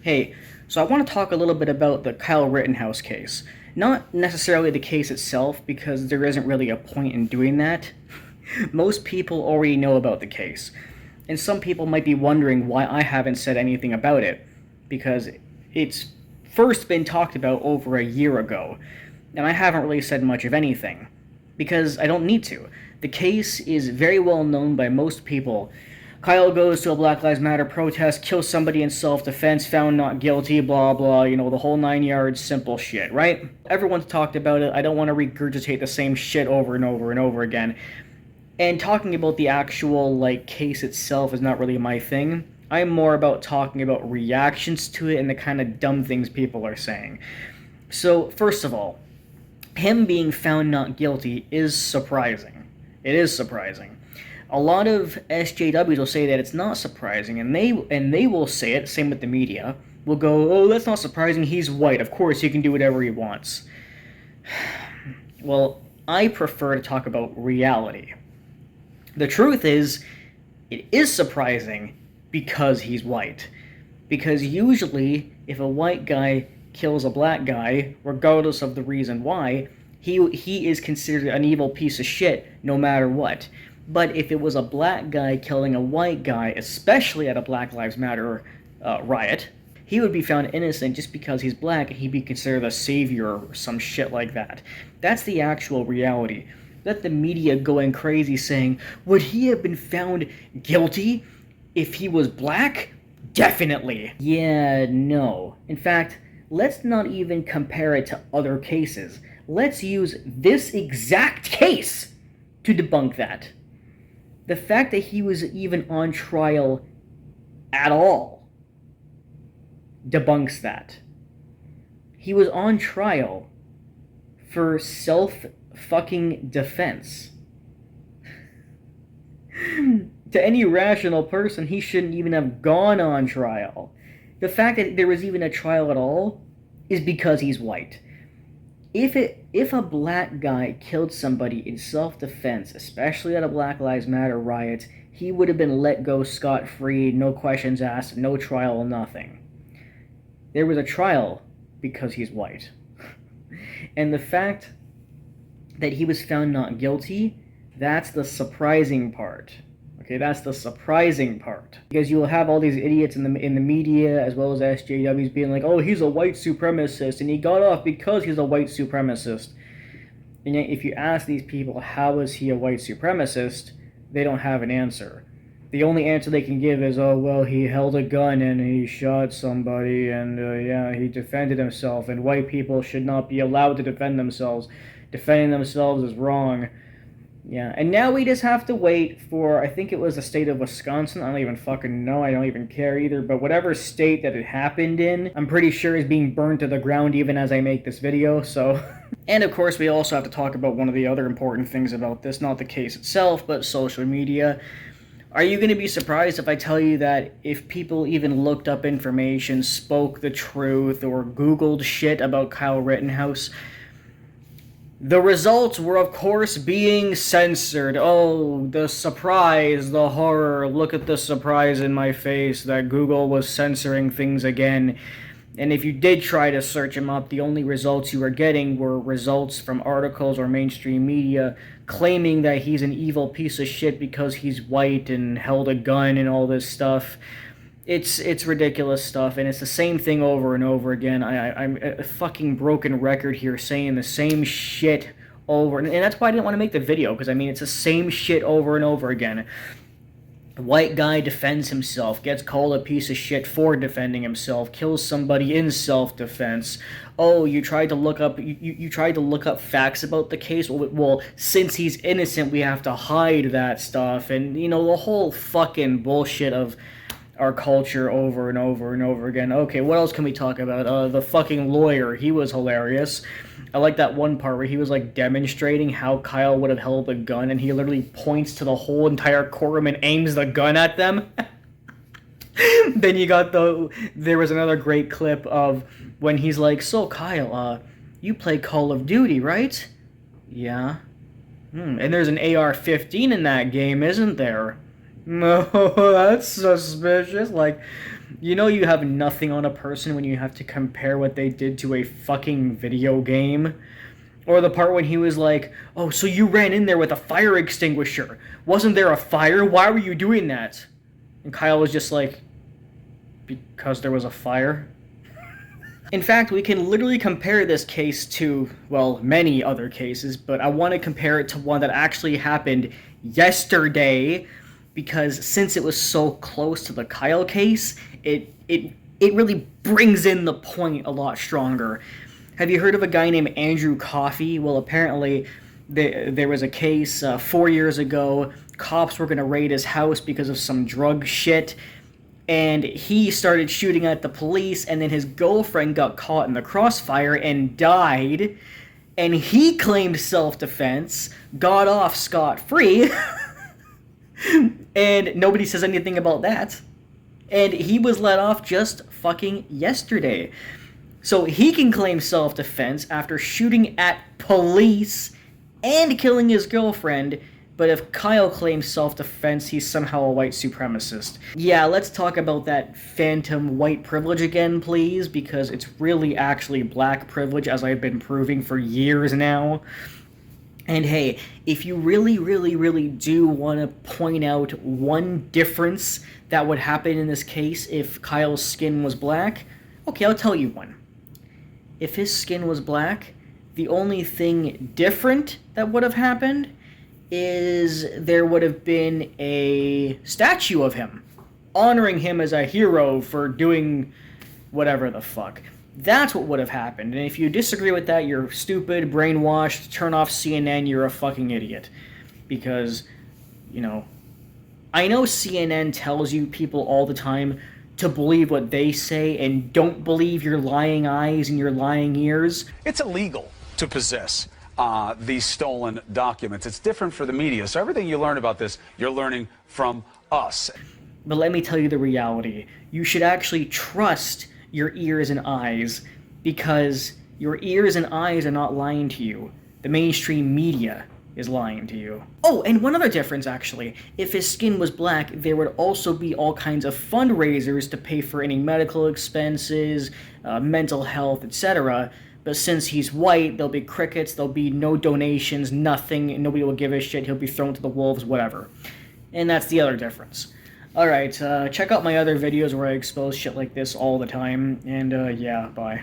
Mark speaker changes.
Speaker 1: Hey, so I want to talk a little bit about the Kyle Rittenhouse case. Not necessarily the case itself, because there isn't really a point in doing that. Most people already know about the case, and some people might be wondering why I haven't said anything about it, because it's first been talked about over a year ago, and I haven't really said much of anything, because I don't need to. The case is very well known by most people. Kyle goes to a Black Lives Matter protest, kills somebody in self-defense, found not guilty, blah blah, the whole 9 yards, simple shit, right? Everyone's talked about it. I don't want to regurgitate the same shit over and over and over again. And talking about the actual, case itself is not really my thing. I'm more about talking about reactions to it and the kind of dumb things people are saying. So, first of all, him being found not guilty is surprising. It is surprising. A lot of SJWs will say that it's not surprising, and they will say it. Same with the media. Will go, oh, that's not surprising. He's white. Of course, he can do whatever he wants. Well, I prefer to talk about reality. The truth is, it is surprising because he's white. Because usually, if a white guy kills a black guy, regardless of the reason why, he is considered an evil piece of shit no matter what. But if it was a black guy killing a white guy, especially at a Black Lives Matter riot, he would be found innocent just because he's black, and he'd be considered a savior or some shit like that. That's the actual reality. Let the media going crazy saying, would he have been found guilty if he was black? Definitely. Yeah, no. In fact, let's not even compare it to other cases. Let's use this exact case to debunk that. The fact that he was even on trial at all debunks that. He was on trial for self-fucking defense. To any rational person, he shouldn't even have gone on trial. The fact that there was even a trial at all is because he's white. If a black guy killed somebody in self-defense, especially at a Black Lives Matter riot, he would have been let go scot-free, no questions asked, no trial, nothing. There was a trial because he's white. And the fact that he was found not guilty, that's the surprising part. Okay, that's the surprising part. Because you'll have all these idiots in the media, as well as SJWs, being like, oh, he's a white supremacist, and he got off because he's a white supremacist. And yet, if you ask these people, how is he a white supremacist, they don't have an answer. The only answer they can give is, oh, well, he held a gun and he shot somebody, and he defended himself, and white people should not be allowed to defend themselves. Defending themselves is wrong. Yeah, and now we just have to wait for, I think it was the state of Wisconsin, I don't even fucking know, I don't even care either, but whatever state that it happened in, I'm pretty sure is being burned to the ground even as I make this video, so... And of course, we also have to talk about one of the other important things about this, not the case itself, but social media. Are you going to be surprised if I tell you that if people even looked up information, spoke the truth, or Googled shit about Kyle Rittenhouse, the results were, of course, being censored. Oh, the surprise, the horror, look at the surprise in my face that Google was censoring things again. And if you did try to search him up, the only results you were getting were results from articles or mainstream media claiming that he's an evil piece of shit because he's white and held a gun and all this stuff. It's ridiculous stuff, and it's the same thing over and over again. I'm a fucking broken record here saying the same shit over, and that's why I didn't want to make the video, because, I mean, it's the same shit over and over again. A white guy defends himself, gets called a piece of shit for defending himself, kills somebody in self-defense. Oh, you tried to look up you tried to look up facts about the case. Well, since he's innocent, we have to hide that stuff, and the whole fucking bullshit of our culture over and over and over again. Okay, what else can we talk about? The fucking lawyer, he was hilarious. I like that one part where he was demonstrating how Kyle would have held a gun, and he literally points to the whole entire courtroom and aims the gun at them. Then you got there was another great clip of when he's like, so Kyle, you play Call of Duty, right? Yeah. And there's an AR-15 in that game, isn't there? No, that's suspicious. Like, you know you have nothing on a person when you have to compare what they did to a fucking video game? Or the part when he was like, "Oh, so you ran in there with a fire extinguisher. Wasn't there a fire? Why were you doing that?" And Kyle was just like, "Because there was a fire." In fact, we can literally compare this case to, well, many other cases, but I want to compare it to one that actually happened yesterday because since it was so close to the Kyle case, it really brings in the point a lot stronger. Have you heard of a guy named Andrew Coffey? Well, apparently there was a case 4 years ago. Cops were going to raid his house because of some drug shit, and he started shooting at the police, and then his girlfriend got caught in the crossfire and died, and he claimed self-defense, got off scot-free, and nobody says anything about that. And he was let off just fucking yesterday. So he can claim self-defense after shooting at police and killing his girlfriend, but if Kyle claims self-defense, he's somehow a white supremacist. Yeah, let's talk about that phantom white privilege again, please, because it's really actually black privilege, as I've been proving for years now. And hey, if you really, really, really do want to point out one difference that would happen in this case if Kyle's skin was black, okay, I'll tell you one. If his skin was black, the only thing different that would have happened is there would have been a statue of him, honoring him as a hero for doing whatever the fuck. That's what would have happened. And if you disagree with that, you're stupid, brainwashed, turn off CNN, you're a fucking idiot. Because, you know, I know CNN tells you people all the time to believe what they say and don't believe your lying eyes and your lying ears.
Speaker 2: It's illegal to possess these stolen documents. It's different for the media. So everything you learn about this, you're learning from us.
Speaker 1: But let me tell you the reality. You should actually trust your ears and eyes, because your ears and eyes are not lying to you. The mainstream media is lying to you. Oh, and one other difference, actually. If his skin was black, there would also be all kinds of fundraisers to pay for any medical expenses, mental health, etc. But since he's white, there'll be crickets, there'll be no donations, nothing, nobody will give a shit, he'll be thrown to the wolves, whatever. And that's the other difference. Alright, check out my other videos where I expose shit like this all the time, and yeah, bye.